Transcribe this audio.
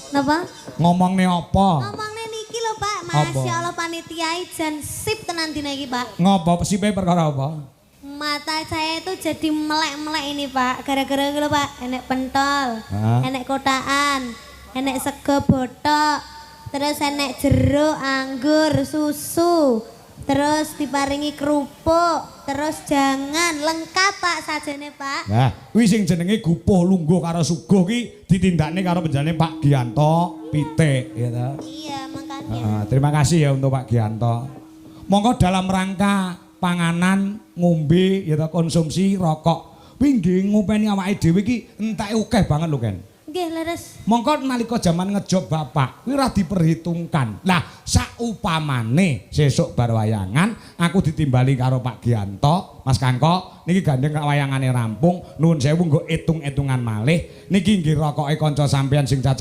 Napa? Ngomongne apa? Ngomongne niki lho Pak, Masya Allah panitia jan sip tenan dina iki Pak. Ngopo sipe perkara apa? Mata saya itu jadi melek-melek ini Pak, gara-gara gitu Pak, enek pentol, enek kotaan, enek sego botok, terus enek jeruk, anggur, susu, terus diparingi kerupuk, terus jangan lengkap Pak sajane Pak. Nah, kuwi sing jenenge gupuh lungguh karo suguh ki ditindakne karo penjane Pak Gianto Pitik ya ta. Iya, makanya. Terima kasih ya untuk Pak Gianto. Monggo dalam rangka panganan, ngombe, ya ta konsumsi rokok. Kuwi nggih ngopeni awake dhewe iki entake akeh banget lho Ken. Nggih, leres. Mongko nalika jaman ngejob bapak kuwi ora diperhitungkan. Lah saupamane sesuk bar wayangan aku ditimbali karo Pak Gianto, Mas Kangko, niki gandeng wayangane rampung, nuwun sewu nggo itung-itungan malih. Niki nggih rokoke kanca sampean sing cacat